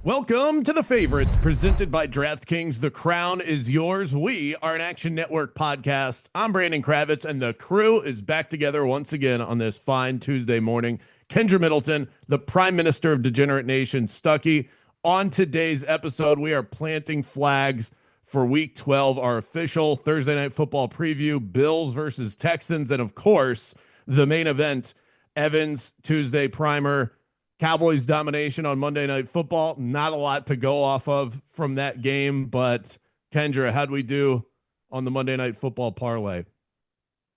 Welcome to The Favorites, presented by Draftkings. The crown is yours. We are an Action Network podcast. I'm Brandon Kravitz, and the crew is back together once again on this fine Tuesday morning. Kendra Middleton, the Prime Minister of Degenerate Nation, Stuckey. On today's episode, we are planting flags for Week 12, our official Thursday Night Football preview, Bills versus Texans, and of course, the main event, Evans Tuesday Primer, Cowboys domination on Monday Night Football. Not a lot to go off of from that game, but Kendra, how'd we do on the Monday Night Football parlay?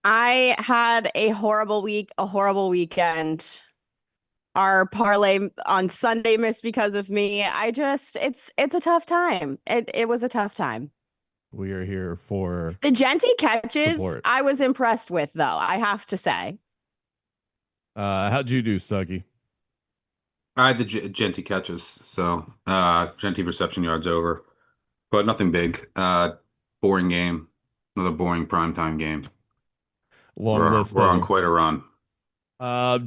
I had a horrible week, a horrible weekend. Our parlay on Sunday missed because of me. It's a tough time. It was a tough time. We are here for the Genty catches. Support. I was impressed with, though, I have to say. How'd you do, Stuckey? I had the Genty catches, so Genty reception yards over, but nothing big. Boring game, another boring primetime game. We're on quite a run.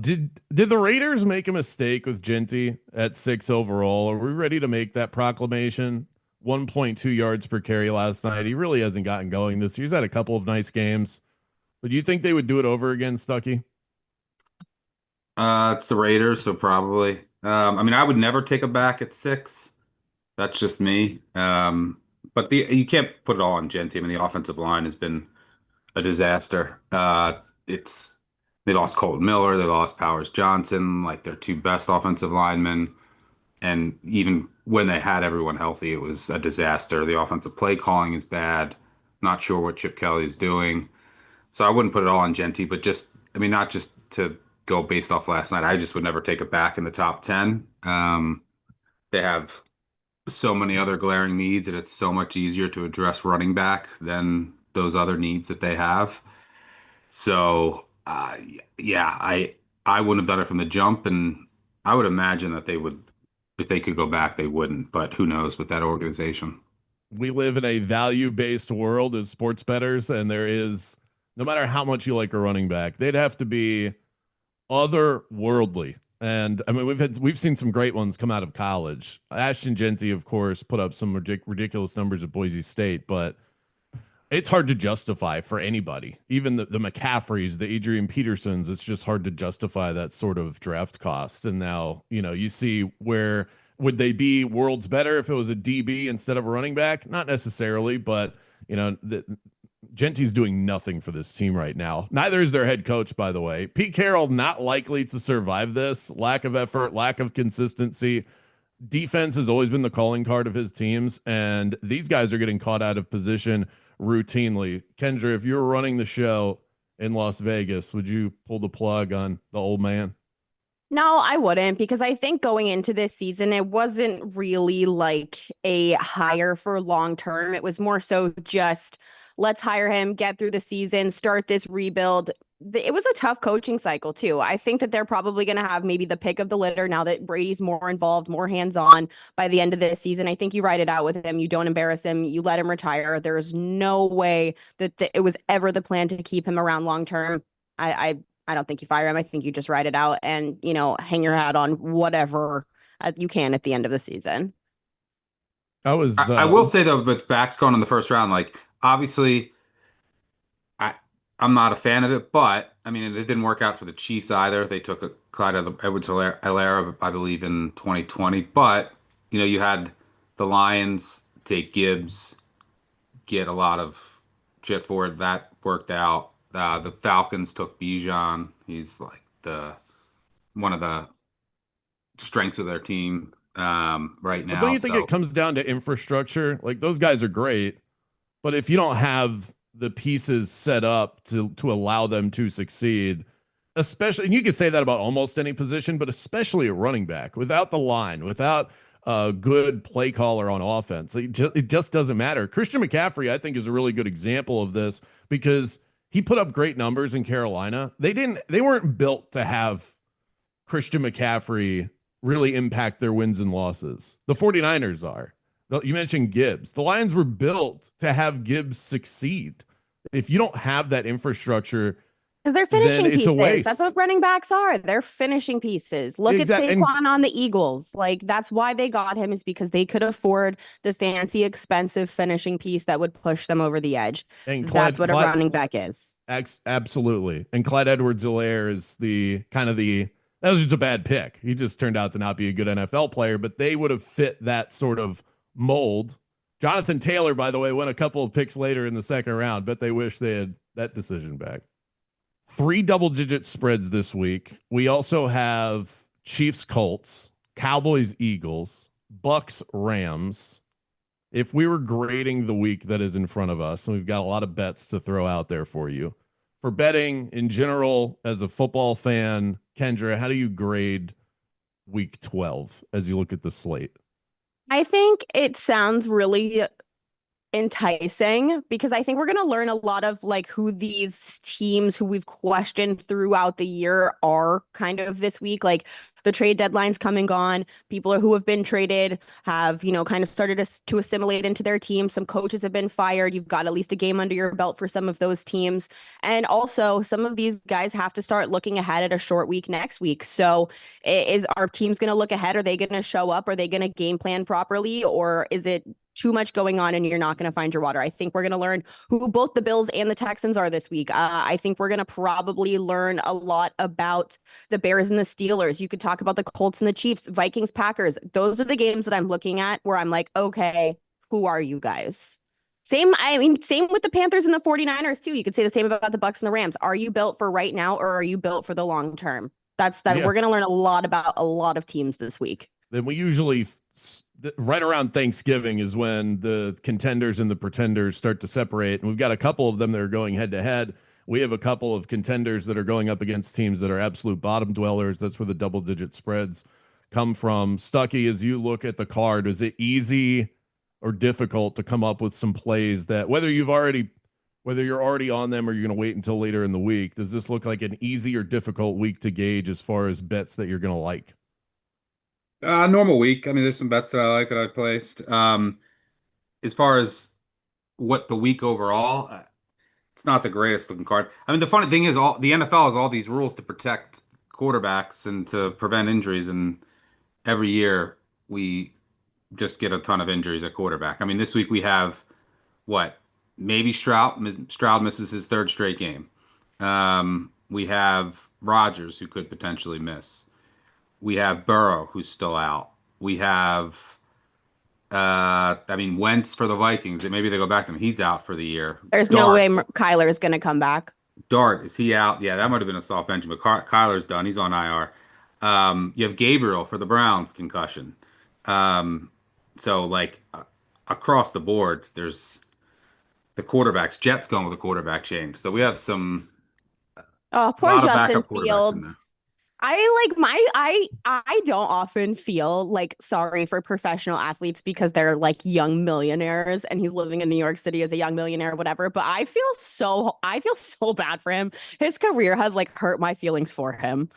Did the Raiders make a mistake with Genty at 6 overall? Are we ready to make that proclamation? 1.2 yards per carry last night. He really hasn't gotten going this year. He's had a couple of nice games, but do you think they would do it over again, Stuckey? It's the Raiders, so probably. I would never take a back at 6. That's just me. But you can't put it all on Genty. The offensive line has been a disaster. They lost Colton Miller, they lost Powers Johnson, like their two best offensive linemen. And even when they had everyone healthy, it was a disaster. The offensive play calling is bad. Not sure what Chip Kelly is doing. So I wouldn't put it all on Genty, but not just to go based off last night. I just would never take it back in the top 10. They have so many other glaring needs, and it's so much easier to address running back than those other needs that they have. So, yeah, I wouldn't have done it from the jump, and I would imagine that they would, if they could go back, they wouldn't. But who knows with that organization? We live in a value-based world as sports bettors, and there is, no matter how much you like a running back, they'd have to be otherworldly. And we've seen some great ones come out of college. Ashton Genty, of course, put up some ridiculous numbers at Boise State, but it's hard to justify for anybody, even the McCaffreys, the Adrian Petersons. It's just hard to justify that sort of draft cost. And now, you see, where would they be worlds better if it was a DB instead of a running back? Not necessarily, but Genty's doing nothing for this team right now. Neither is their head coach, by the way. Pete Carroll not likely to survive this. Lack of effort, lack of consistency. Defense has always been the calling card of his teams, and these guys are getting caught out of position routinely. Kendra, if you were running the show in Las Vegas, would you pull the plug on the old man? No, I wouldn't, because I think going into this season, it wasn't really like a hire for long term. It was more so just, let's hire him, get through the season, start this rebuild. It was a tough coaching cycle, too. I think that they're probably going to have maybe the pick of the litter now that Brady's more involved, more hands-on by the end of this season. I think you ride it out with him. You don't embarrass him. You let him retire. There's no way that it was ever the plan to keep him around long term. I don't think you fire him. I think you just ride it out and, hang your hat on whatever you can at the end of the season. I will say, though, with backs going in the first round, obviously, I'm not a fan of it, but it didn't work out for the Chiefs either. They took Clyde Edwards-Helaire, I believe, in 2020. But you had the Lions take Gibbs, get a lot of shit for it. That worked out. The Falcons took Bijan. He's like one of the strengths of their team right now. But don't you think it comes down to infrastructure? Like, those guys are great, but if you don't have the pieces set up to allow them to succeed, especially, and you can say that about almost any position, but especially a running back, without the line, without a good play caller on offense, it just doesn't matter. Christian McCaffrey, I think, is a really good example of this, because he put up great numbers in Carolina. They weren't built to have Christian McCaffrey really impact their wins and losses. The 49ers are. You mentioned Gibbs. The Lions were built to have Gibbs succeed. If you don't have that infrastructure, Because they're then finishing it's a pieces. That's waste. what running backs are. They're finishing pieces. Look at Exactly. Saquon on the Eagles. Like that's why they got him is because they could afford the fancy, expensive finishing piece that would push them over the edge. And That's what a running back is. Absolutely. And Clyde Edwards-Helaire is the kind of the that was just a bad pick. He just turned out to not be a good NFL player, but they would have fit that sort of mold. Jonathan Taylor, by the way, went a couple of picks later in the second round, but they wish they had that decision back. 3 double-digit spreads this week. We also have Chiefs Colts, Cowboys Eagles, Bucks Rams. If we were grading the week that is in front of us, and we've got a lot of bets to throw out there for you. For betting in general, as a football fan, Kendra, how do you grade week 12 as you look at the slate? I think it sounds really enticing because I think we're going to learn a lot of like who these teams who we've questioned throughout the year are kind of this week. Like the trade deadline's come and gone. People who have been traded have, kind of started to assimilate into their team. Some coaches have been fired. You've got at least a game under your belt for some of those teams. And also some of these guys have to start looking ahead at a short week next week. So is our teams going to look ahead? Are they going to show up? Are they going to game plan properly? Or is it too much going on and you're not going to find your water? I think we're going to learn who both the Bills and the Texans are this week. I think we're going to probably learn a lot about the Bears and the Steelers. You could talk about the Colts and the Chiefs, Vikings, Packers. Those are the games that I'm looking at where I'm like, okay, who are you guys? Same with the Panthers and the 49ers too. You could say the same about the Bucks and the Rams. Are you built for right now or are you built for the long term? That's that. Yeah. We're going to learn a lot about a lot of teams this week. Then we usually right around Thanksgiving is when the contenders and the pretenders start to separate. And we've got a couple of them that are going head to head. We have a couple of contenders that are going up against teams that are absolute bottom dwellers. That's where the double digit spreads come from. Stuckey, as you look at the card, is it easy or difficult to come up with some plays that whether you're already on them or you're going to wait until later in the week, does this look like an easy or difficult week to gauge as far as bets that you're going to like? Normal week. I mean, there's some bets that I like that I placed. As far as what the week overall, it's not the greatest looking card. I mean, the funny thing is, all the NFL has all these rules to protect quarterbacks and to prevent injuries, and every year we just get a ton of injuries at quarterback. I mean, this week we have what? Maybe Stroud misses his third straight game. We have Rodgers who could potentially miss. We have Burrow who's still out. We have Wentz for the Vikings. Maybe they go back to him. He's out for the year. There's no way Kyler is going to come back. Dart, is he out? Yeah, that might have been a soft bench, but Kyler's done. He's on IR. You have Gabriel for the Browns, concussion. So like across the board, there's the quarterbacks. Jets going with a quarterback change. So we have some Oh, a poor lot of Justin backup quarterbacks in Fields. there. I don't often feel like sorry for professional athletes because they're like young millionaires and he's living in New York City as a young millionaire or whatever, but I feel so bad for him. His career has like hurt my feelings for him.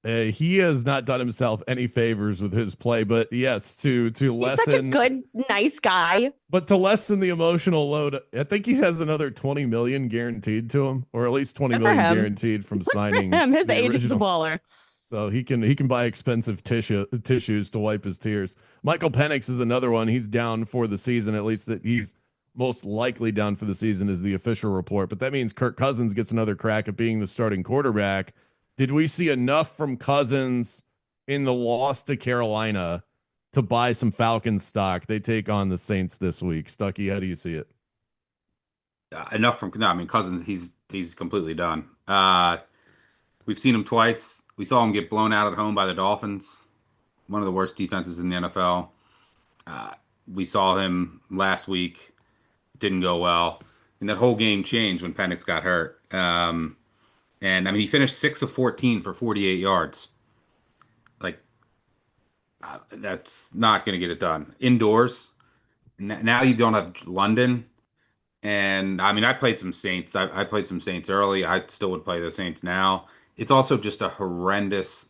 He has not done himself any favors with his play, but yes, to He's such a lessen, good, nice guy. but to lessen the emotional load, I think he has another 20 million guaranteed to him, or at least 20 Good for million him. guaranteed from Good for signing him. His the agent's a original. baller. So he can buy expensive tissues to wipe his tears. Michael Penix is another one. He's down for the season, at least that he's most likely down for the season is the official report. But that means Kirk Cousins gets another crack at being the starting quarterback. Did we see enough from Cousins in the loss to Carolina to buy some Falcons stock? They take on the Saints this week. Stuckey, how do you see it? Enough from no, I mean Cousins, he's completely done. We've seen him twice. We saw him get blown out at home by the Dolphins, one of the worst defenses in the NFL. We saw him last week. Didn't go well. And that whole game changed when Penix got hurt. And I mean, he finished 6 of 14 for 48 yards. Like, that's not going to get it done. Indoors, now you don't have London. And I mean, I played some Saints. I played some Saints early. I still would play the Saints now. It's also just a horrendous.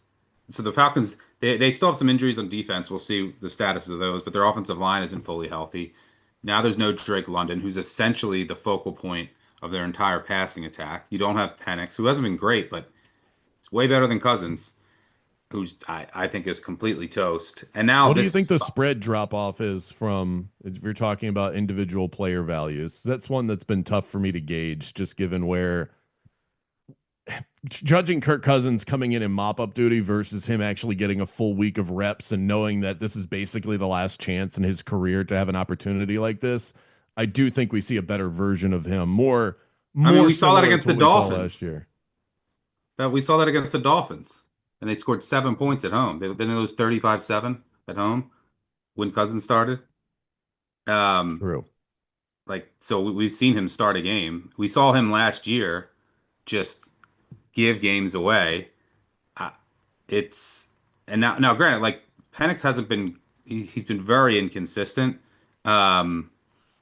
So the Falcons, they still have some injuries on defense. We'll see the status of those, but their offensive line isn't fully healthy. Now there's no Drake London, who's essentially the focal point of their entire passing attack. You don't have Penix, who hasn't been great, but it's way better than Cousins, who's I think is completely toast. And now What do you think this, the spread drop off is from, if you're talking about individual player values? That's one that's been tough for me to gauge, just given where judging Kirk Cousins coming in mop up duty versus him actually getting a full week of reps and knowing that this is basically the last chance in his career to have an opportunity like this. I do think we see a better version of him, I mean, more we saw that similar against to the what we saw last Dolphins. year. That we saw that against the Dolphins, and they scored 7 points at home. Then they lose 35-7 at home when Cousins started. Um, True. like so, we've seen him start a game. We saw him last year just give games away. Uh, it's and now, granted, like Penix hasn't been he's been very inconsistent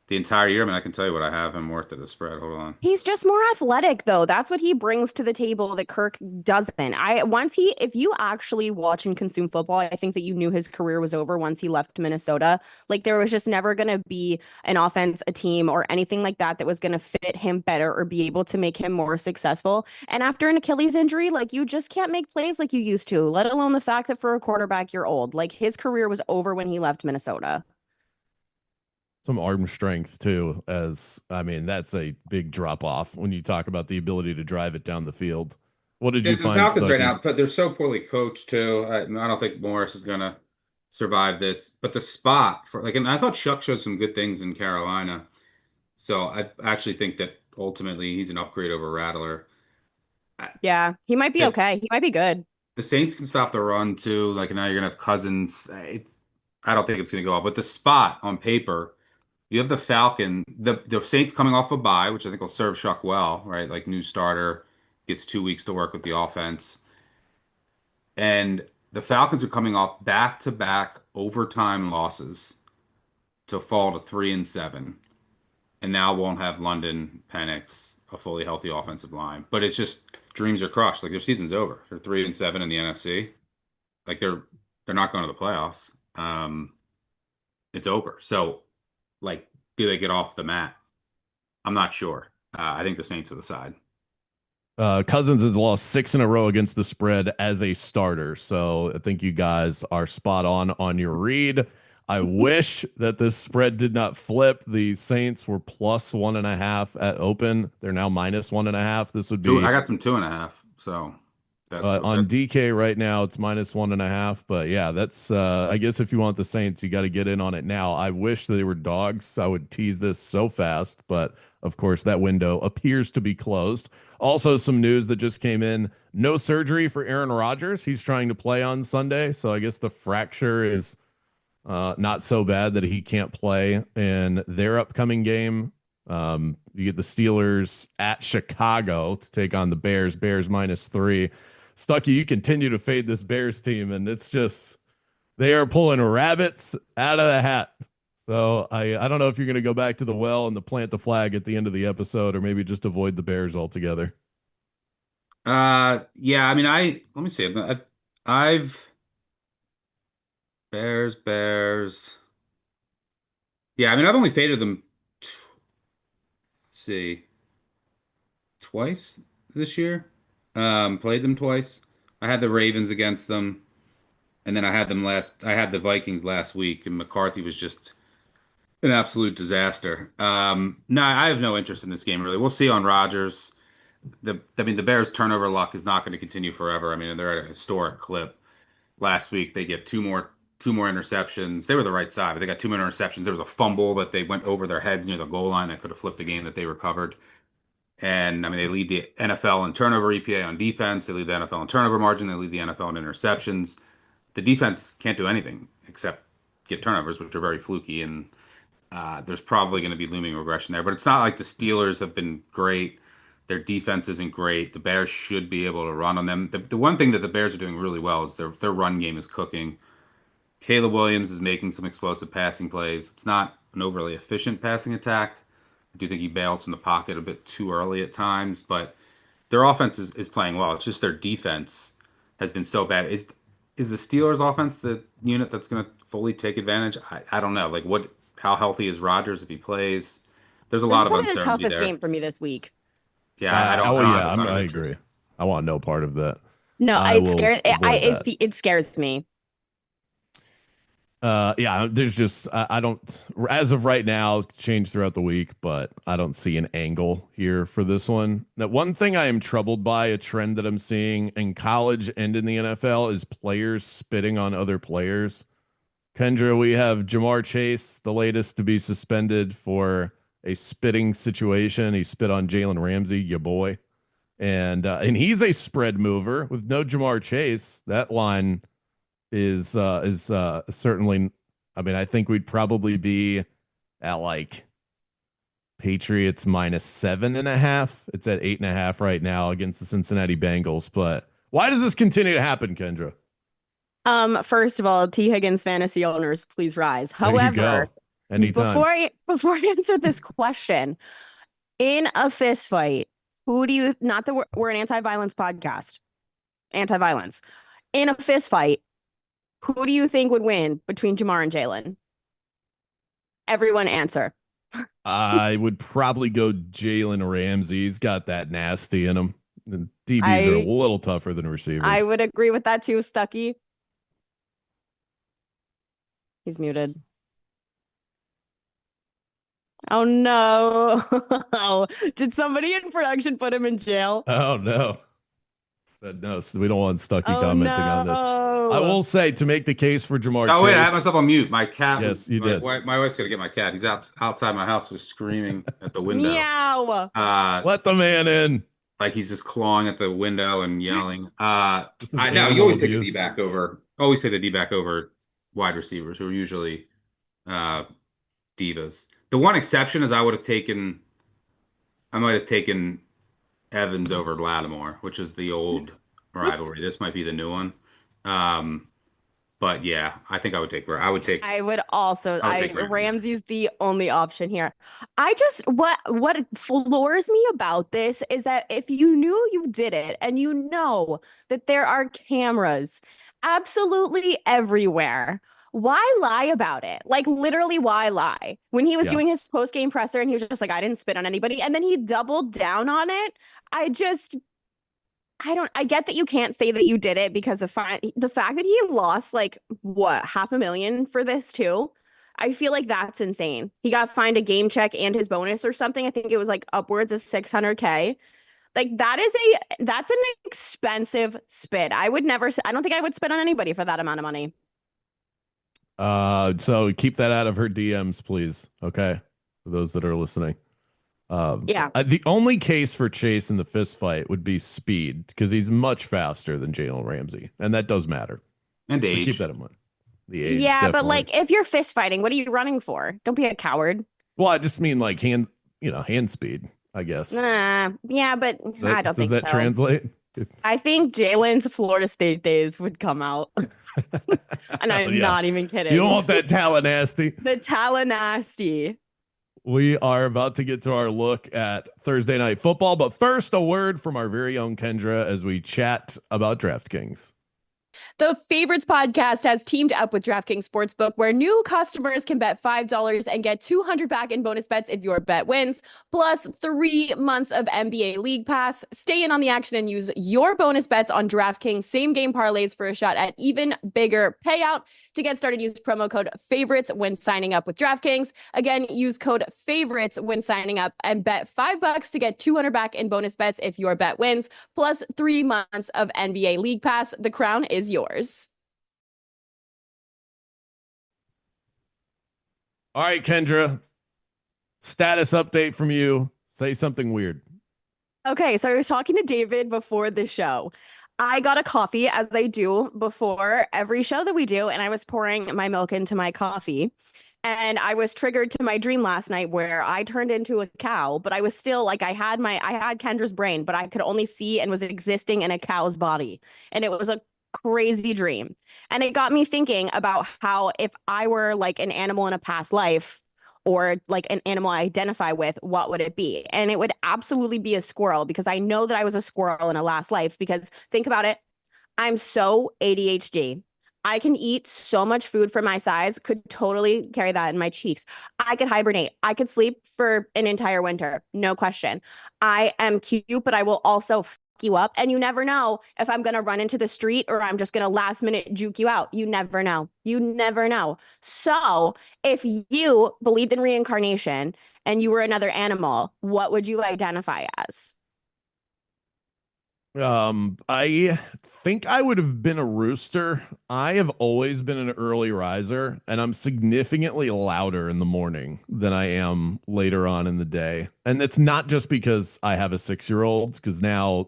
the entire year. I mean, I can tell you what I have him worth at the spread. Hold on. He's just more athletic though. That's what he brings to the table that Kirk doesn't. If you actually watch and consume football, I think that you knew his career was over once he left Minnesota. Like there was just never going to be an offense, a team, or anything like that that was going to fit him better or be able to make him more successful. And after an Achilles injury, like you just can't make plays like you used to, let alone the fact that for a quarterback, you're old. Like his career was over when he left Minnesota. Some arm strength too, as I mean, that's a big drop off when you talk about the ability to drive it down the field. What did Yeah, you the find, Falcons right Stuckey? now, but they're so poorly coached too. I don't think Morris is gonna survive this. But the spot for like, and I thought Shuck showed some good things in Carolina. So I actually think that ultimately he's an upgrade over Rattler. I, Yeah, he might be that okay. He might be good. the Saints can stop the run too. Like now you're gonna have Cousins. I don't think it's gonna go up. But the spot on paper, you have the Falcon, the Saints coming off a bye, which I think will serve Shuck well, right? Like new starter, gets 2 weeks to work with the offense. And the Falcons are coming off back-to-back overtime losses to fall to 3-7, and now won't have London, Penix, a fully healthy offensive line. But it's just dreams are crushed. Like their season's over. They're 3-7 in the NFC. Like they're not going to the playoffs. It's over. So like, do they get off the mat? I'm not sure. I think the Saints are the side. Cousins has lost 6 in a row against the spread as a starter. So I think you guys are spot on your read. I wish that this spread did not flip. The Saints were +1.5 at open. They're now -1.5. This would Two, be I got some 2.5. So on that's DK right now, it's -1.5. But yeah, that's I guess if you want the Saints, you got to get in on it now. I wish they were dogs. I would tease this so fast, but of course that window appears to be closed. Also, some news that just came in: no surgery for Aaron Rodgers. He's trying to play on Sunday, so I guess the fracture is not so bad that he can't play in their upcoming game. You get the Steelers at Chicago to take on the Bears. Bears -3. Stuckey, you continue to fade this Bears team, and it's just they are pulling rabbits out of the hat. So I don't know if you're going to go back to the well and the plant the flag at the end of the episode, or maybe just avoid the Bears altogether. yeah, I mean, let me see. I've Bears. Yeah, I mean, I've only faded them, let's see, twice this year. Played them twice. I had the Ravens against them, and then I had the Vikings last week, and McCarthy was just an absolute disaster. No, I have no interest in this game really. We'll see on Rodgers. I mean, the Bears' turnover luck is not going to continue forever. I mean, they're at a historic clip. Last week they get two more interceptions. They were the right side, but they got 2 more interceptions. There was a fumble that they went over their heads near the goal line that could have flipped the game that they recovered. And I mean, they lead the NFL in turnover EPA on defense. They lead the NFL in turnover margin. They lead the NFL in interceptions. The defense can't do anything except get turnovers, which are very fluky. And there's probably going to be looming regression there. But it's not like the Steelers have been great. Their defense isn't great. The Bears should be able to run on them. The one thing that the Bears are doing really well is their run game is cooking. Caleb Williams is making some explosive passing plays. It's not an overly efficient passing attack. I do think he bails from the pocket a bit too early at times, but their offense is playing well. It's just their defense has been so bad. Is the Steelers offense the unit that's going to fully take advantage? I don't know. Like how healthy is Rodgers if he plays? there's a This lot is of probably the uncertainty toughest there. game for me this week. Yeah, I don't have a ton of I interest. agree. I want no part of that. No, I it will scares avoid that. it scares me. Yeah, there's just I don't as of right now change throughout the week, but I don't see an angle here for this one. Now, one thing I am troubled by, a trend that I'm seeing in college and in the NFL, is players spitting on other players. Kendra, we have Jamar Chase, the latest to be suspended for a spitting situation. He spit on Jalen Ramsey, your boy, and he's a spread mover with no Jamar Chase. That line is certainly. I mean, I think we'd probably be at like Patriots -7.5. It's at 8.5 right now against the Cincinnati Bengals. But why does this continue to happen, Kendra? First of all, T. Higgins fantasy owners, please rise. There you However, go. Anytime. before I answer this question, in a fist fight, who do you? Not that we're an anti-violence podcast. Anti-violence. In a fist fight, who do you think would win between Jamar and Jalen? Everyone answer. I would probably go Jalen Ramsey. He's got that nasty in him. The DBs are a little tougher than receivers. I would agree with that too, Stuckey. He's muted. Oh no. Did somebody in production put him in jail? Oh no. Said no, so we don't want Stuckey Oh commenting on this. I will say, to make the case for Jamar Chase. Oh wait, I had myself on mute. My cat Yes, you did. My wife's gonna get my cat. He's outside my house, just screaming at the window. Meow. Let the man in. Like he's just clawing at the window and yelling. I know you animal always take the abuse. D back over. Always take the D back over wide receivers who are usually divas. The one exception is I might have taken Evans over Lattimore, which is the old rivalry. This might be the new one. But yeah, I think I would take. I would also. take Ramsey. Ramsey's the only option here. What floors me about this is that if you knew you did it and you know that there are cameras absolutely everywhere, why lie about it? Like literally, why lie? When he was doing his post-game presser and he was just like, I didn't spit on anybody, and then he doubled down on it. I get that you can't say that you did it because of the fact that he lost like what, $500,000 for this too. I feel like that's insane. He got fined a game check and his bonus or something. I think it was like upwards of $600K. Like that's an expensive spit. I don't think I would spit on anybody for that amount of money. So keep that out of her DMs, please. Okay. For those that are listening. The only case for Chase in the fist fight would be speed, because he's much faster than Jalen Ramsey, and that does matter. And age. So keep that in mind. The age, yeah, definitely. but like if you're fist fighting, what are you running for? Don't be a coward. Well, I just mean like hand speed, I guess. Yeah, but I don't think so. Does that translate? I think Jalen's Florida State days would come out. And I'm not even kidding. You don't want that Tallahassee. The Tallahassee. We are about to get to our look at Thursday Night Football, but first, a word from our very own Kendra as we chat about Draftkings. The Favorites podcast has teamed up with DraftKings Sportsbook, where new customers can bet $5 and get $200 back in bonus bets if your bet wins, plus 3 months of NBA League Pass. Stay in on the action and use your bonus bets on DraftKings same game parlays for a shot at even bigger payout. To get started, use promo code FAVORITES when signing up with DraftKings. Again, use code FAVORITES when signing up and bet $5 to get $200 back in bonus bets if your bet wins, plus 3 months of NBA League Pass. The crown is yours. All right, Kendra. Status update from you. Say something weird. Okay, so I was talking to David before the show. I got a coffee, as I do before every show that we do, and I was pouring my milk into my coffee. And I was triggered to my dream last night where I turned into a cow, but I was still like, I had Kendra's brain, but I could only see and was existing in a cow's body. And it was a crazy dream. And it got me thinking about how if I were like an animal in a past life, or like an animal I identify with, what would it be? And it would absolutely be a squirrel, because I know that I was a squirrel in a last life. Because think about it, I'm so ADHD. I can eat so much food for my size, could totally carry that in my cheeks. I could hibernate. I could sleep for an entire winter. No question. I am cute, but I will also fuck you up. And you never know if I'm going to run into the street or I'm just going to last minute juke you out. You never know. You never know. So if you believed in reincarnation and you were another animal, what would you identify as? I think I would have been a rooster. I have always been an early riser, and I'm significantly louder in the morning than I am later on in the day. And it's not just because I have a 6-year-old, because now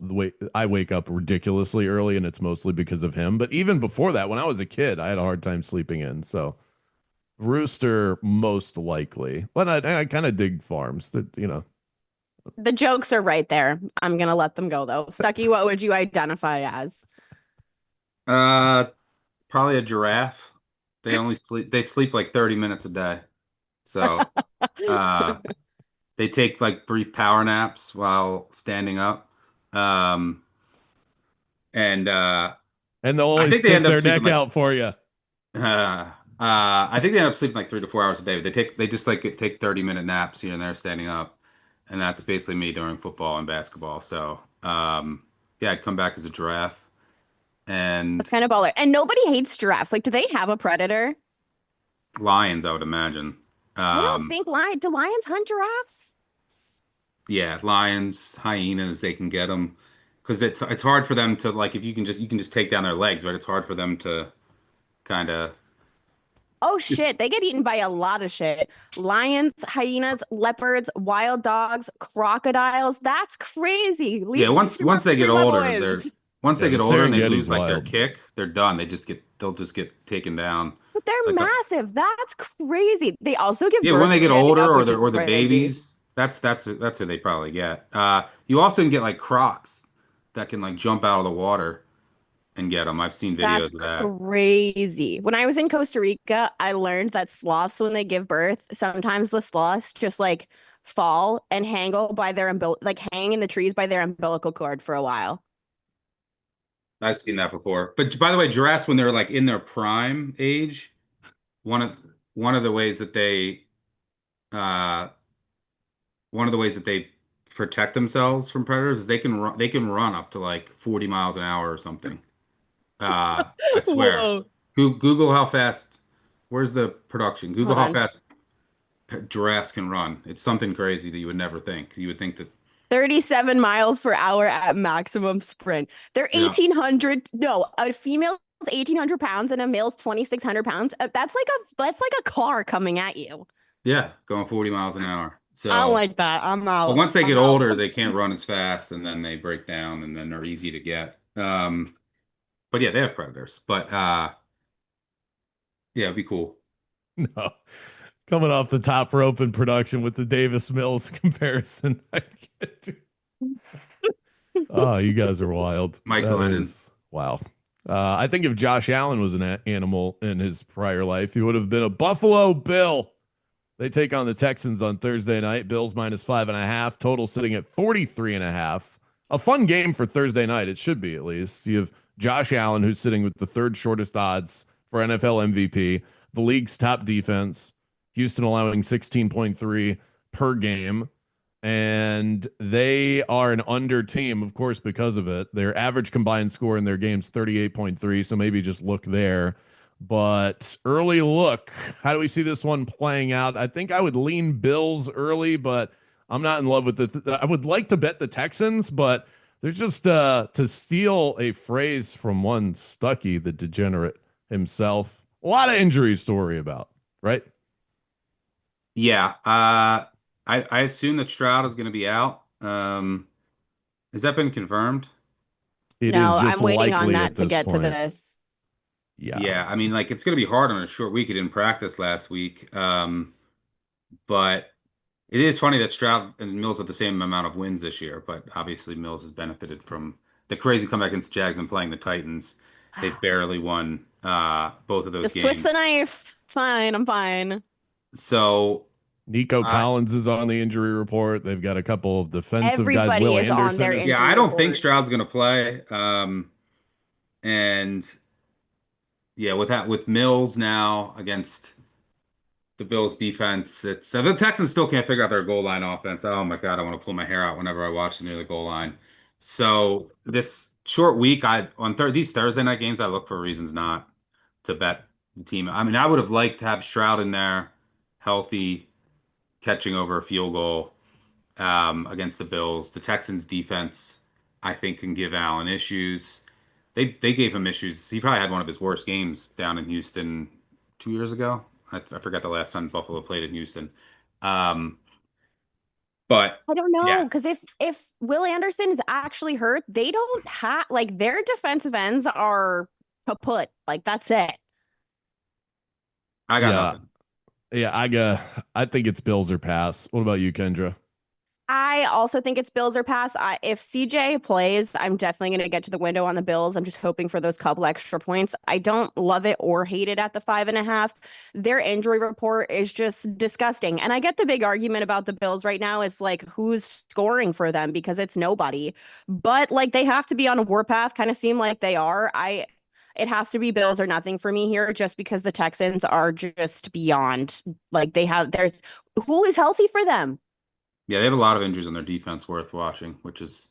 I wake up ridiculously early, and it's mostly because of him. But even before that, when I was a kid, I had a hard time sleeping in. So rooster most likely. But I kind of dig farms that, The jokes are right there. I'm going to let them go though. Stuckey, what would you identify as? Uh, Probably a giraffe. They sleep like 30 minutes a day. So, uh, they take like brief power naps while standing up. Um, and and they'll I always think they stick end up their sleeping neck like out for you. I think they end up sleeping like 3 to 4 hours a day. They just like take 30-minute naps here and there standing up. And that's basically me during football and basketball. So, yeah, I'd come back as a giraffe. And That's kind of baller. And nobody hates giraffes. Like, do they have a predator? lions, I would imagine. I don't Um, think do lions hunt giraffes? yeah, lions, hyenas, they can get them because it's hard for them to like if you can just take down their legs, right? It's hard for them to kind of Oh shit, they get eaten by a lot of shit. Lions, hyenas, leopards, wild dogs, crocodiles. That's crazy. Leave yeah. Once they get free my older, they're boys. once Yeah, they the get older and they Serengeti's lose like their wild. kick, they're done. They'll just get taken down. But they're Like massive. That's crazy. They also give yeah, when birth they get standing older up, which is or the crazy. babies, that's who they probably get. You also can get like crocs that can like jump out of the water and get them. I've seen That's videos of that. crazy. When I was in Costa Rica, I learned that sloths, when they give birth, sometimes the sloths just like fall and hang in the trees by their umbilical cord for a while. I've seen that before. But by the way, giraffes when they're like in their prime age, one of one of the ways that uh one of the ways that they protect themselves from predators is they can run up to like 40 miles an hour or something. I swear. Whoa. Google how fast where's the production? Google Hold how on. fast giraffes can run. It's something crazy that you would never think. You would think that 37 miles per hour at maximum sprint. They're yeah. 1,800. No, a female's 1,800 pounds and a male's 2,600 pounds. That's like a car coming at you. Yeah, going 40 miles an hour. I don't So like that. I'm but out. once they get I'm out. older, they can't run as fast, and then they break down, and then they're easy to get. But yeah, they have predators. But yeah, it'd be cool. No. Coming off the top rope in production with the Davis Mills comparison. Oh, you guys are wild. Mike That Glennon. is wow. I think if Josh Allen was an animal in his prior life, he would have been a Buffalo Bill. They take on the Texans on Thursday night. Bills -5.5. Total sitting at 43.5. A fun game for Thursday night. It should be at least. You have Josh Allen, who's sitting with the third shortest odds for NFL MVP, the league's top defense. Houston allowing 16.3 per game. And they are an under team, of course, because of it. Their average combined score in their games 38.3. So maybe just look there. But early look, how do we see this one playing out? I think I would lean Bills early, but I'm not in love with it. I would like to bet the Texans, but there's just to steal a phrase from one Stuckey, the degenerate himself. A lot of injuries to worry about, right? Yeah. I assume that Stroud is going to be out. Has that been confirmed? It is No, just I'm waiting on likely at that to this get to point. this. Yeah. Yeah. I mean, like it's going to be hard on a short week. He didn't practice last week. But it is funny that Stroud and Mills have the same amount of wins this year, but obviously Mills has benefited from the crazy comeback against the Jags and playing the Titans. They've barely won both of those Just twist the games. knife. It's fine. I'm fine. So Nico uh, Collins is on the injury report. They've got a couple of defensive guys. Everybody Will is on Anderson their is yeah, I injury don't think report. Stroud's going to play. And yeah, with Mills now against the Bills defense, it's the Texans still can't figure out their goal line offense. Oh my God, I want to pull my hair out whenever I watch them near the goal line. So this short week, these Thursday night games, I look for reasons not to bet the team. I mean, I would have liked to have Stroud in there, healthy, catching over a field goal against the Bills. The Texans defense, I think, can give Allen issues. They gave him issues. He probably had one of his worst games down in Houston 2 years ago. I forgot the last time Buffalo played in Houston. Um, but I don't know, yeah, because if Will Anderson is actually hurt, they don't have like their defensive ends are kaput. Like that's it. I got Yeah, nothing. I think it's Bills or pass. What about you, Kendra? I also think it's Bills or pass. If CJ plays, I'm definitely going to get to the window on the Bills. I'm just hoping for those couple extra points. I don't love it or hate it at the 5.5. Their injury report is just disgusting. And I get the big argument about the Bills right now is like who's scoring for them because it's nobody. But like they have to be on a warpath, kind of seem like they are. It has to be Bills or nothing for me here just because the Texans are just beyond like there's who is healthy for them. Yeah, they have a lot of injuries on their defense worth watching, which is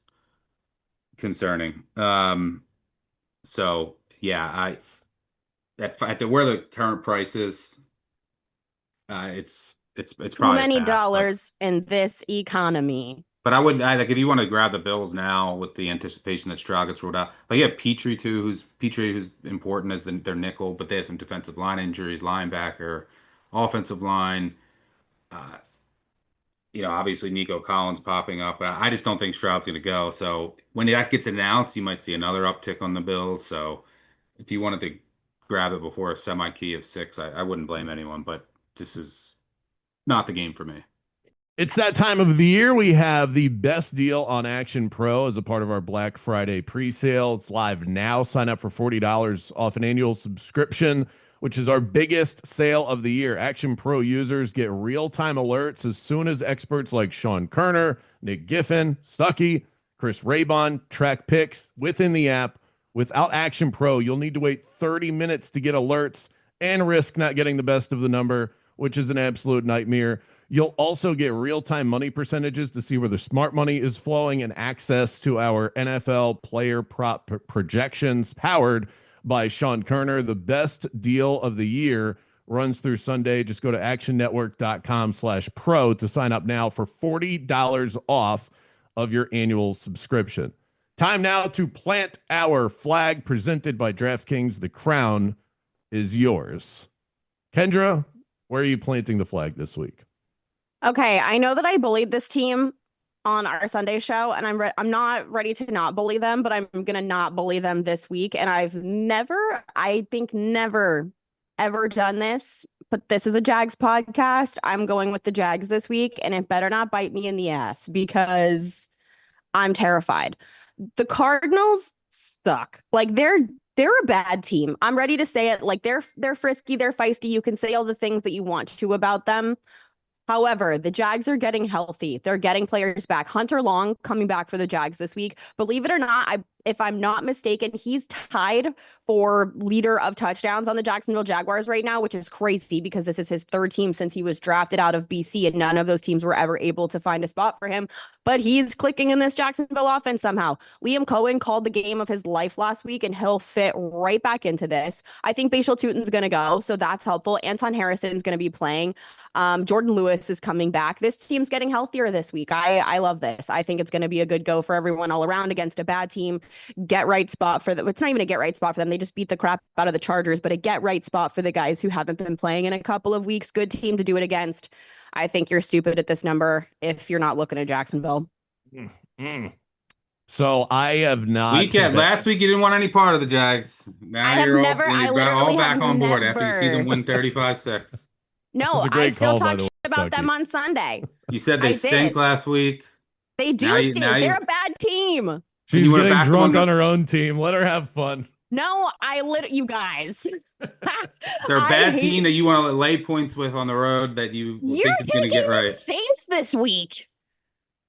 concerning. So yeah, where the current price is, it's Too probably a many pass. But dollars in this economy. I like if you want to grab the Bills now with the anticipation that Stroud gets ruled out. Like you have Petrie too, who's important as their nickel, but they have some defensive line injuries, linebacker, offensive line. Uh, obviously Nico Collins popping up. I just don't think Stroud's going to go. So when that gets announced, you might see another uptick on the Bills. So if you wanted to grab it before a semi key of six, I wouldn't blame anyone. But this is not the game for me. It's that time of the year. We have the best deal on Action Pro as a part of our Black Friday pre-sale. It's live now. Sign up for $40 off an annual subscription, which is our biggest sale of the year. Action Pro users get real-time alerts as soon as experts like Sean Kerner, Nick Giffen, Stuckey, Chris Raybon track picks within the app. Without Action Pro, you'll need to wait 30 minutes to get alerts and risk not getting the best of the number, which is an absolute nightmare. You'll also get real-time money percentages to see where the smart money is flowing and access to our NFL player prop projections powered by Sean Kerner. The best deal of the year runs through Sunday. Just go to actionnetwork.com/pro to sign up now for $40 off of your annual subscription. Time now to plant our flag presented by DraftKings. The crown is yours. Kendra, where are you planting the flag this week? Okay, I know that I bullied this team on our Sunday show, and I'm not ready to not bully them, but I'm gonna not bully them this week. And I think never, ever done this. But this is a Jags podcast. I'm going with the Jags this week, and it better not bite me in the ass because I'm terrified. The Cardinals suck. Like they're a bad team. I'm ready to say it. Like they're frisky, they're feisty. You can say all the things that you want to about them. However, the Jags are getting healthy. They're getting players back. Hunter Long coming back for the Jags this week. Believe it or not, if I'm not mistaken, he's tied for leader of touchdowns on the Jacksonville Jaguars right now, which is crazy because this is his third team since he was drafted out of BC, and none of those teams were ever able to find a spot for him. But he's clicking in this Jacksonville offense somehow. Liam Cohen called the game of his life last week, and he'll fit right back into this. I think Bashal Tutin's going to go, so that's helpful. Anton Harrison's going to be playing. Jordan Lewis is coming back. This team's getting healthier this week. I love this. I think it's going to be a good go for everyone all around against a bad team. Get right spot for them. It's not even a get right spot for them. They just beat the crap out of the Chargers, but a get right spot for the guys who haven't been playing in a couple of weeks. Good team to do it against. I think you're stupid at this number if you're not looking at Jacksonville. Mm-hmm. So I have not. Last week you didn't want any part of the Jags. Now you're all back on board after you see them win 35-6. No, I still talk shit about them on Sunday. You said they stink last week. They do stink. They're a bad team. She's getting drunk on her own team. Let her have fun. No, you guys. They're a bad team that you want to lay points with on the road that you think is going to get right. Saints this week.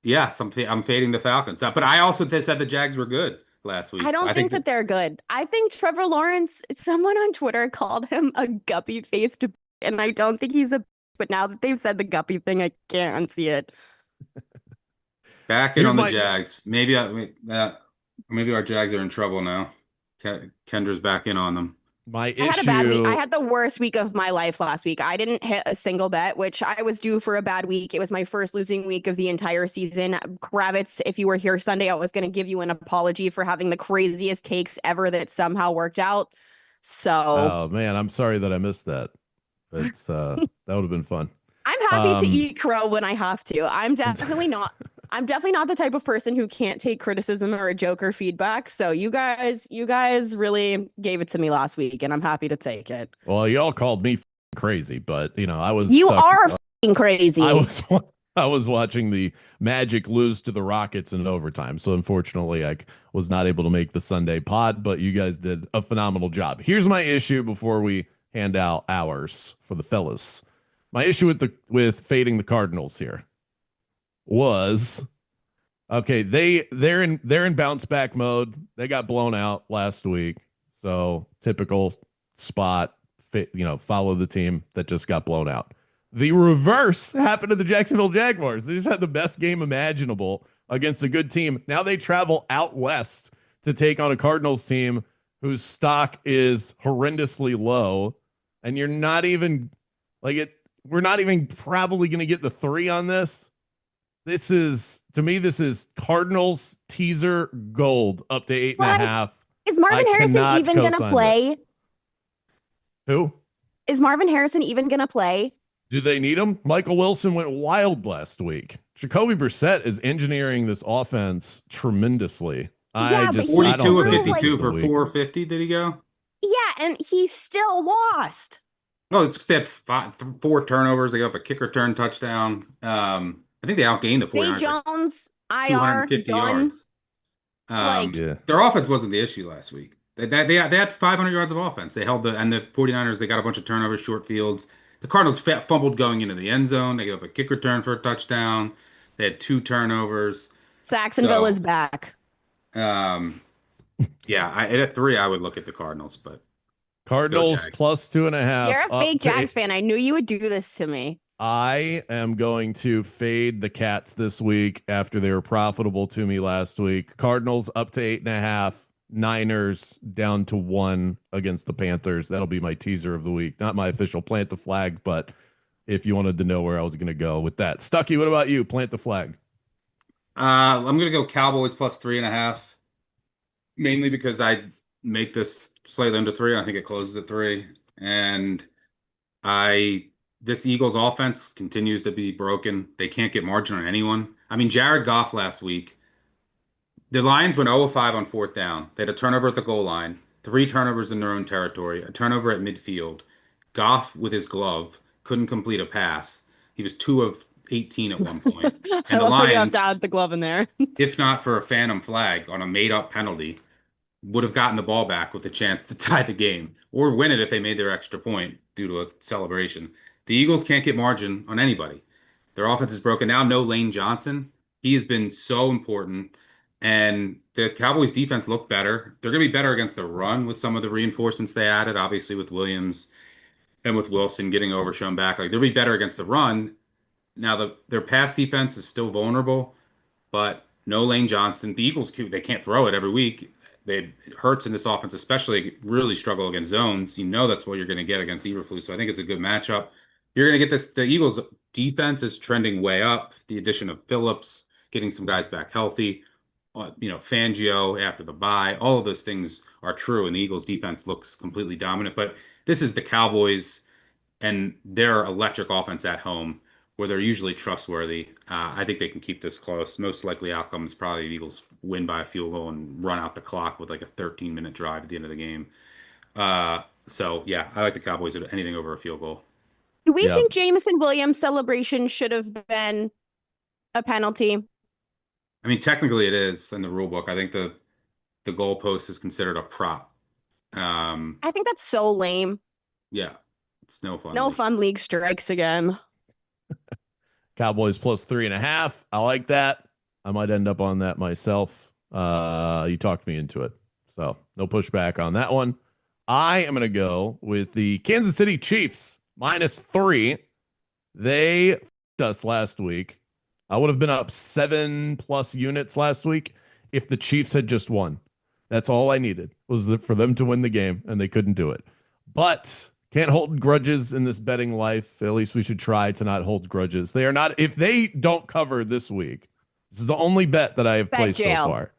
Yes, I'm fading the Falcons. But I also said the Jags were good. last I week. don't think that they're good. I think Trevor Lawrence, someone on Twitter called him a guppy faced, and I don't think he's a, but now that they've said the guppy thing, I can't unsee it. Back in Here's on the my Jags. Maybe our Jags are in trouble now. Kendra's back in on them. my I had a bad week. I issue. had the worst week of my life last week. I didn't hit a single bet, which I was due for a bad week. It was my first losing week of the entire season. Kravitz, if you were here Sunday, I was going to give you an apology for having the craziest takes ever that somehow worked out. So Oh man, I'm sorry that I missed that. It's that would have been fun. I'm happy to eat crow when I have to. I'm definitely not the type of person who can't take criticism or a joke or feedback. So you guys really gave it to me last week, and I'm happy to take it. Well, y'all called me crazy, but I was You stuck. are crazy. I was watching the Magic lose to the Rockets in overtime. So unfortunately, I was not able to make the Sunday pod, but you guys did a phenomenal job. Here's my issue before we hand out ours for the fellas. My issue with fading the Cardinals here was okay, they're in bounce back mode. They got blown out last week. So typical spot, follow the team that just got blown out. The reverse happened to the Jacksonville Jaguars. They just had the best game imaginable against a good team. Now they travel out west to take on a Cardinals team whose stock is horrendously low. And you're not even we're not even probably going to get the 3 on this. This is Cardinals teaser gold up to 8.5. Is Marvin Harrison even going to play? This. Who? Is Marvin Harrison even going to play? Do they need him? Michael Wilson went wild last week. Jacoby Brissett is engineering this offense tremendously. Yeah, 42 of 52 for 450. Did he go? Yeah, and he still lost. No, it's they had 4 turnovers. They got up a kick return touchdown. I think they outgained the 49ers. Zay Jones, IR, 250 yards. Their offense wasn't the issue last week. They had 500 yards of offense. They held the 49ers. They got a bunch of turnovers, short fields. The Cardinals fumbled going into the end zone. They gave up a kick return for a touchdown. They had 2 turnovers. Saxonville is back. At 3, I would look at the Cardinals, but Cardinals plus 2.5. You're a fake Jags fan. I knew you would do this to me. I am going to fade the Cats this week after they were profitable to me last week. Cardinals up to 8.5. Niners down to 1 against the Panthers. That'll be my teaser of the week. Not my official plant the flag, but if you wanted to know where I was going to go with that. Stuckey, what about you? Plant the flag. I'm going to go Cowboys plus 3.5. Mainly because I make this slightly under 3. I think it closes at 3. And this Eagles offense continues to be broken. They can't get margin on anyone. I mean, Jared Goff last week, the Lions went 0-5 on 4th down. They had a turnover at the goal line, 3 turnovers in their own territory, a turnover at midfield. Goff, with his glove, couldn't complete a pass. He was 2 of 18 at one point. And the Lions, the glove in there. if not for a phantom flag on a made-up penalty, would have gotten the ball back with a chance to tie the game or win it if they made their extra point due to a celebration. The Eagles can't get margin on anybody. Their offense is broken now. No Lane Johnson. He has been so important. And the Cowboys defense looked better. They're going to be better against the run with some of the reinforcements they added, obviously with Williams and with Wilson getting shown back. They'll be better against the run. Now, their pass defense is still vulnerable, but no Lane Johnson. The Eagles, they can't throw it every week. It hurts in this offense, especially really struggle against zones. That's what you're going to get against Eberflus. So I think it's a good matchup. You're going to get this. The Eagles defense is trending way up. The addition of Phillips, getting some guys back healthy. Fangio after the bye, all of those things are true, and the Eagles defense looks completely dominant. But this is the Cowboys and their electric offense at home, where they're usually trustworthy. I think they can keep this close. Most likely outcome is probably the Eagles win by a field goal and run out the clock with like a 13-minute drive at the end of the game. I like the Cowboys at anything over a field goal. Do we think Jameson Williams' celebration should have been a penalty? I mean, technically it is in the rule book. I think the goalpost is considered a prop. I think that's so lame. Yeah, it's no fun. No fun league strikes again. Cowboys plus 3.5. I like that. I might end up on that myself. You talked me into it. So no pushback on that one. I am going to go with the Kansas City Chiefs -3. They f***ed us last week. I would have been up 7+ units last week if the Chiefs had just won. That's all I needed was for them to win the game, and they couldn't do it. But can't hold grudges in this betting life. At least we should try to not hold grudges. They are not. If they don't cover this week, this is the only bet that I have Bet placed jail. so far.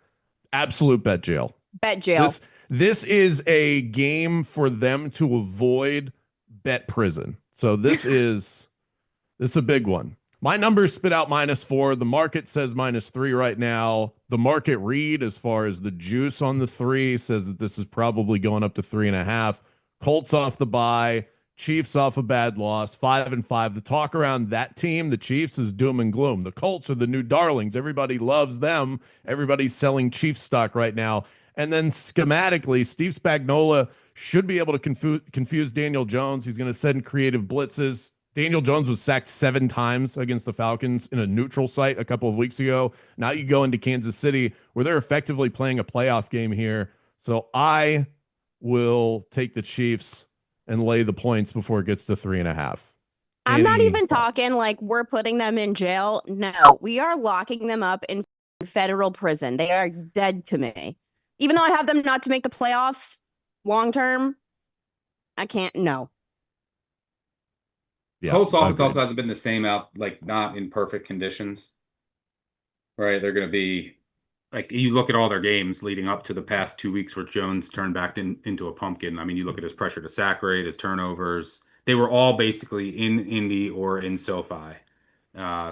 Absolute bet jail. Bet jail. This is a game for them to avoid bet prison. So this is a big one. My numbers spit out -4. The market says -3 right now. The market read, as far as the juice on the 3, says that this is probably going up to 3.5. Colts off the bye, Chiefs off a bad loss, 5-5. The talk around that team, the Chiefs, is doom and gloom. The Colts are the new darlings. Everybody loves them. Everybody's selling Chiefs stock right now. And then schematically, Steve Spagnuolo should be able to confuse Daniel Jones. He's going to send creative blitzes. Daniel Jones was sacked 7 times against the Falcons in a neutral site a couple of weeks ago. Now you go into Kansas City, where they're effectively playing a playoff game here. So I will take the Chiefs and lay the points before it gets to 3.5. I'm not Any even thoughts? talking like we're putting them in jail. No, we are locking them up in federal prison. They are dead to me. Even though I have them not to make the playoffs long term, I can't. No. Yeah, Colts offense agreed. also hasn't been the same out, like not in perfect conditions. Right. They're going to be like, you look at all their games leading up to the past 2 weeks where Jones turned back into a pumpkin. I mean, you look at his pressure to sack rate, his turnovers. They were all basically in Indy or in SoFi.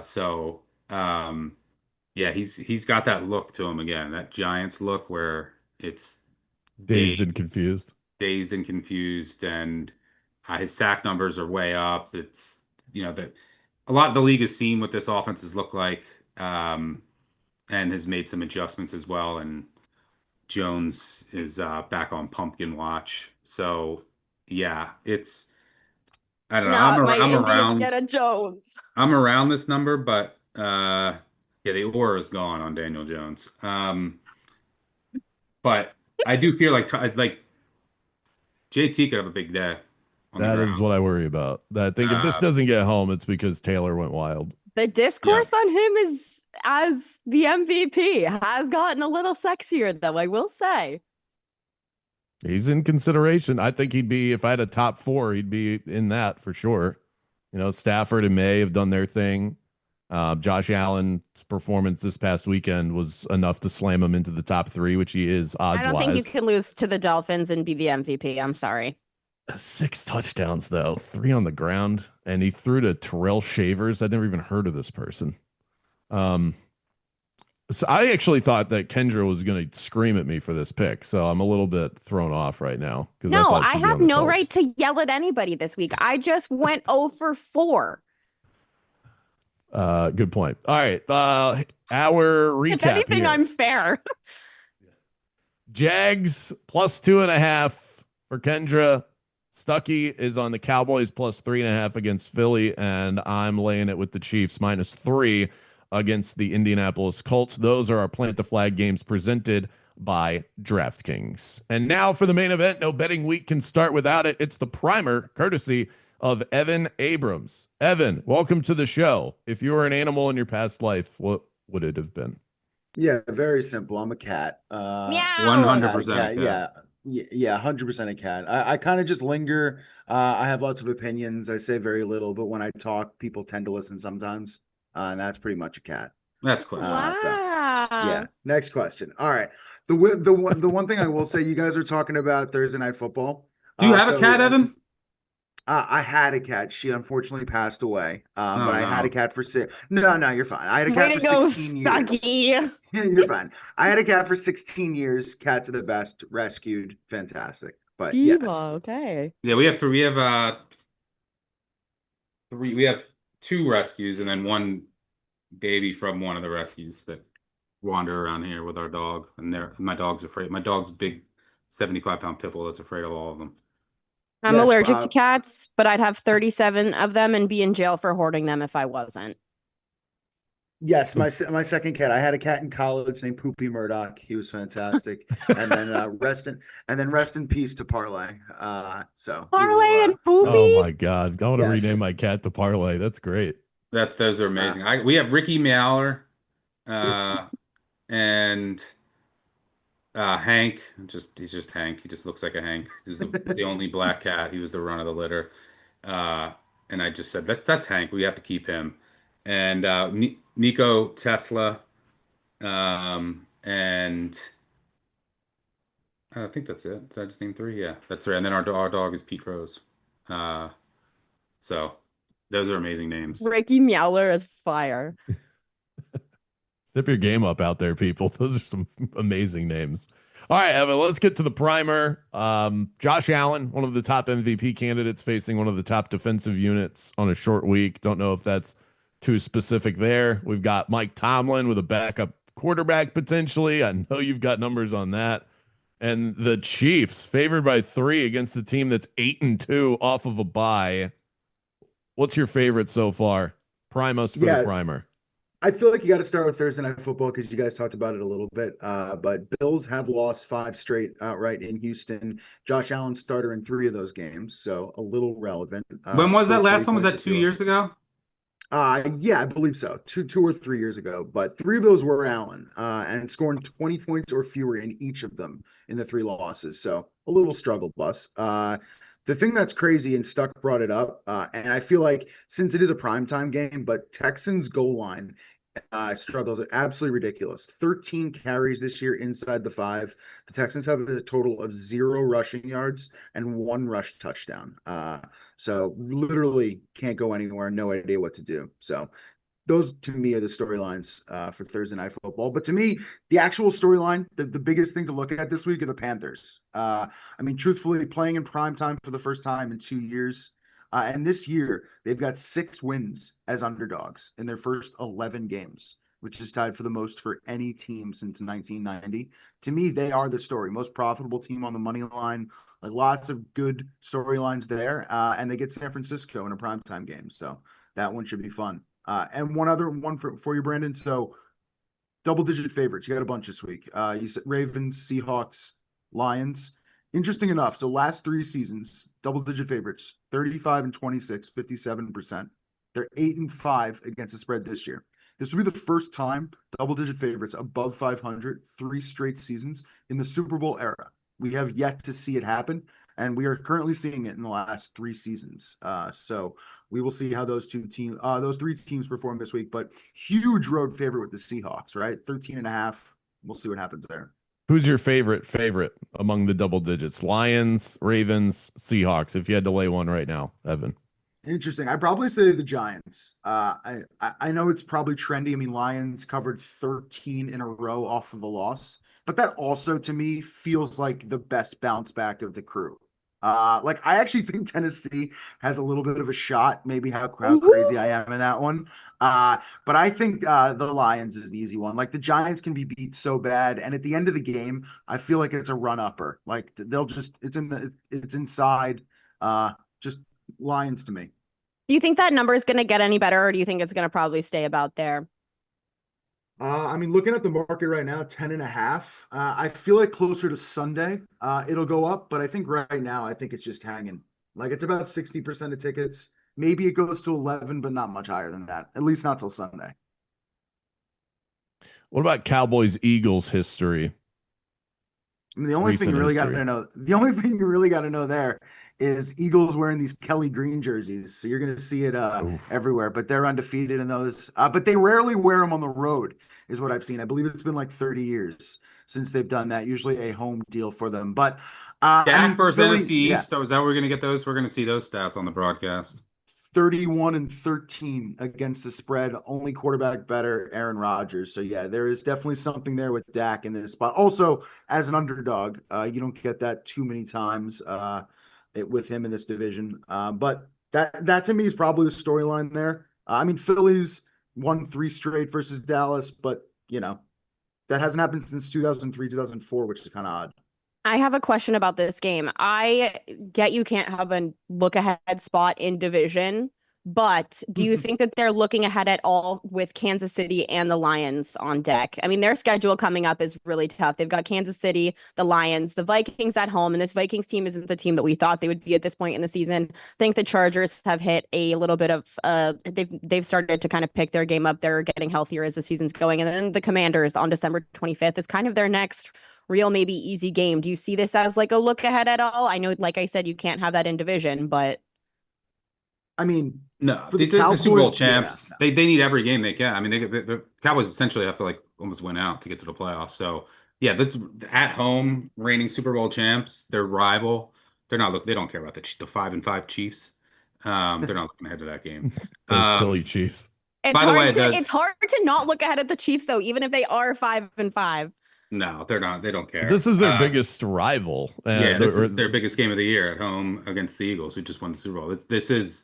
So yeah, he's got that look to him again, that Giants look where it's Dazed and confused. dazed and confused, and his sack numbers are way up. It's, that a lot of the league has seen what this offense has looked like, and has made some adjustments as well. And Jones is back on pumpkin watch. So yeah, it's, I don't know. Not my I'm around Indiana Jones. this number, but yeah, the aura is gone on Daniel Jones. But I do feel like JT could have a big day on the That is ground. what I worry about. I think if this doesn't get home, it's because Taylor went wild. The discourse on him is as the MVP has gotten a little sexier, though, I will say. He's in consideration. I think he'd be, if I had a top 4, he'd be in that for sure. Stafford and May have done their thing. Josh Allen's performance this past weekend was enough to slam him into the top 3, which he is odds-wise. I don't think you can lose to the Dolphins and be the MVP. I'm sorry. 6 touchdowns, though. 3 on the ground. And he threw to Terrell Shavers. I'd never even heard of this person. So I actually thought that Kendra was going to scream at me for this pick. So I'm a little bit thrown off right now. No, I have no right to yell at anybody this week. I just went 0 for 4. Good point. All right. Our recap. If anything, here. I'm fair. Jags +2.5 for Kendra. Stuckey is on the Cowboys +3.5 against Philly, and I'm laying it with the Chiefs -3 against the Indianapolis Colts. Those are our plant the flag games presented by DraftKings. And now for the main event. No betting week can start without it. It's the primer, courtesy of Evan Abrams. Evan, welcome to the show. If you were an animal in your past life, what would it have been? Yeah, very simple. I'm a cat. Meow. 100% cat. Yeah, 100% a cat. I kind of just linger. I have lots of opinions. I say very little, but when I talk, people tend to listen sometimes. And that's pretty much a cat. That's cool. Wow. Yeah. Next question. All right. The one thing I will say, you guys are talking about Thursday Night Football. Do you have a cat, Evan? I had a cat. She unfortunately passed away. But I had no. a cat for No, you're fine. I had a cat for 16 years. Stuckey. You're fine. I had a cat for 16 years. Cats are the best. Rescued. Fantastic. But Eva, yes. okay. Yeah, we have 3. We have 2 rescues and then 1 baby from one of the rescues that wander around here with our dog. And my dog's afraid. My dog's a big 75-pound pit bull that's afraid of all of them. I'm allergic to cats, but I'd have 37 of them and be in jail for hoarding them if I wasn't. Yes, my second cat. I had a cat in college named Poopy Murdoch. He was fantastic. And then rest in peace to Parlay. So we will Parlay and Oh Poopy. my God. I want to yes. rename my cat to Parlay. That's great. Those are amazing. We have Ricky Mauler, and Hank. He's just Hank. He just looks like a Hank. He was the only black cat. He was the run of the litter. Uh, and I just said that's Hank. We have to keep him. And Nico Tesla. And I think that's it. Did I just name three? Yeah, that's right. And then our dog is Pete Rose. Uh, so those are amazing names. Ricky Meowler is fire. Step your game up out there, people. Those are some amazing names. All right, Evan, let's get to the primer. Josh Allen, one of the top MVP candidates, facing one of the top defensive units on a short week. Don't know if that's too specific there. We've got Mike Tomlin with a backup quarterback potentially. I know you've got numbers on that. And the Chiefs favored by 3 against the team that's 8-2 off of a bye. What's your favorite so far? Prime us for the Yeah, primer. I feel like you got to start with Thursday Night Football because you guys talked about it a little bit. But Bills have lost 5 straight outright in Houston. Josh Allen starter in 3 of those games, so a little relevant. When was that Scored 20 last one? Was points that at 2 years ago? Yeah, I believe so. Two or 3 years ago, but 3 of those were Allen, and scoring 20 points or fewer in each of them in the 3 losses. So a little struggle bus. The thing that's crazy, and Stuck brought it up, and I feel like since it is a primetime game, but Texans goal line struggles are absolutely ridiculous. 13 carries this year inside the 5. The Texans have a total of 0 rushing yards and 1 rush touchdown. So literally can't go anywhere. No idea what to do. So those to me are the storylines for Thursday Night Football. But to me, the actual storyline, the biggest thing to look at this week are the Panthers. I mean, truthfully, playing in prime time for the first time in 2 years. And this year, they've got 6 wins as underdogs in their first 11 games, which is tied for the most for any team since 1990. To me, they are the story. Most profitable team on the money line. Like lots of good storylines there. And they get San Francisco in a primetime game. So that one should be fun. And one other one for you, Brandon. So double-digit favorites. You got a bunch this week. You said Ravens, Seahawks, Lions. Interesting enough. So last 3 seasons, double-digit favorites, 35-26, 57%. They're 8-5 against the spread this year. This will be the first time double-digit favorites above 500, 3 straight seasons in the Super Bowl era. We have yet to see it happen, and we are currently seeing it in the last 3 seasons. So we will see how those 3 teams perform this week, but huge road favorite with the Seahawks, right? 13.5. We'll see what happens there. Who's your favorite among the double digits? Lions, Ravens, Seahawks. If you had to lay one right now, Evan. Interesting. I'd probably say the Giants. I know it's probably trendy. I mean, Lions covered 13 in a row off of a loss, but that also to me feels like the best bounce back of the crew. Like I actually think Tennessee has a little bit of a shot, maybe how crazy I am in that one. But I think the Lions is the easy one. Like the Giants can be beat so bad, and at the end of the game, I feel like it's a run upper. Like they'll just it's inside. Just Lions to me. Do you think that number is going to get any better, or do you think it's going to probably stay about there? I mean, looking at the market right now, 10.5. I feel like closer to Sunday, it'll go up, but I think right now, I think it's just hanging. Like it's about 60% of tickets. Maybe it goes to 11, but not much higher than that. At least not till Sunday. What about Cowboys Eagles history? I mean, the only thing you really got to know there is Eagles wearing these Kelly Green jerseys. So you're going to see it everywhere, but they're undefeated in those. But they rarely wear them on the road is what I've seen. I believe it's been like 30 years since they've done that. Usually a home deal for them. But Dak versus NFC East. Is that where we're going to get those? We're going to see those stats on the broadcast. 31-13 against the spread. Only quarterback better, Aaron Rodgers. So yeah, there is definitely something there with Dak in this spot. Also, as an underdog, you don't get that too many times with him in this division. But that to me is probably the storyline there. I mean, Phillies won 3 straight versus Dallas, but you know that hasn't happened since 2003, 2004, which is kind of odd. I have a question about this game. I get you can't have a look ahead spot in division, But do you think that they're looking ahead at all with Kansas City and the Lions on deck? I mean, their schedule coming up is really tough. They've got Kansas City, the Lions, the Vikings at home, and this Vikings team isn't the team that we thought they would be at this point in the season. I think the Chargers have hit a little bit of they've started to kind of pick their game up. They're getting healthier as the season's going. And then the Commanders on December 25th. It's kind of their next real, maybe easy game. Do you see this as like a look ahead at all? I know, like I said, you can't have that in division, but I mean, No, for the the Super Bowl Cowboys, champs, yeah. they need every game they can. I mean, the Cowboys essentially have to like almost win out to get to the playoffs. So yeah, that's at home, reigning Super Bowl champs, their rival. They don't care about the 5-5 Chiefs. They're not looking ahead to that game. Those silly Chiefs. it's By the way, hard to it's hard to not look ahead at the Chiefs though, even if they are 5-5. no, they're not. They don't care. This is their biggest rival. Yeah, this is their biggest game of the year at home against the Eagles, who just won the Super Bowl. This is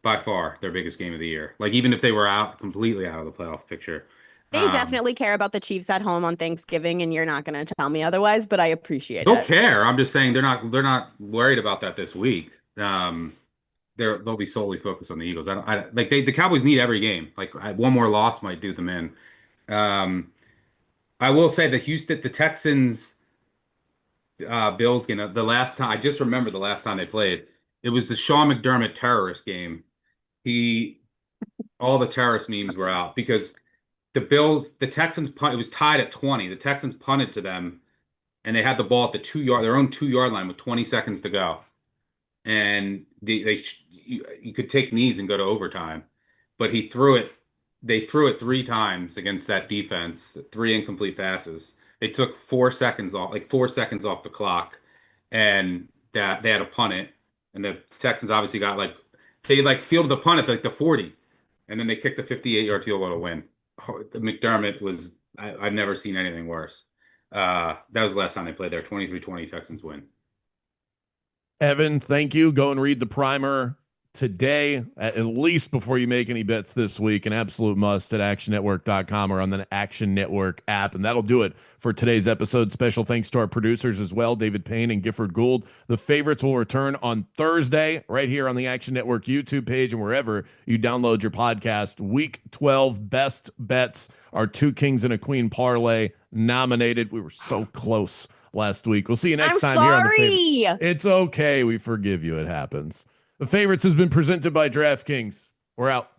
by far their biggest game of the year. Like even if they were completely out of the playoff picture, They definitely care about the Chiefs at home on Thanksgiving, and you're not going to tell me otherwise, but I appreciate they'll it. care. I'm just saying they're not worried about that this week. They'll be solely focused on the Eagles. The Cowboys need every game. Like one more loss might do them in. I will say the Texans Bills game, the last time I just remember the last time they played, it was the Sean McDermott terrorist game. All the terrorist memes were out because the Texans punt, it was tied at 20. The Texans punted to them and they had the ball at their own 2-yard line with 20 seconds to go. And you could take knees and go to overtime, but they threw it 3 times against that defense, 3 incomplete passes. They took 4 seconds off the clock, and that they had to punt it. And the Texans obviously got they fielded the punt at the 40, and then they kicked the 58-yard field goal to win. McDermott I've never seen anything worse. That was the last time they played there. 23-20 Texans win. Evan, thank you. Go and read the primer today, at least before you make any bets this week. An absolute must at actionnetwork.com or on the Action Network app. And that'll do it for today's episode. Special thanks to our producers as well, David Payne and Gifford Gould. The favorites will return on Thursday right here on the Action Network YouTube page and wherever you download your podcast. Week 12 best bets, our 2 kings and a queen parlay nominated. We were so close last week. We'll see you next time here on the favorites. It's okay. We forgive you. It happens. The favorites has been presented by DraftKings. We're out.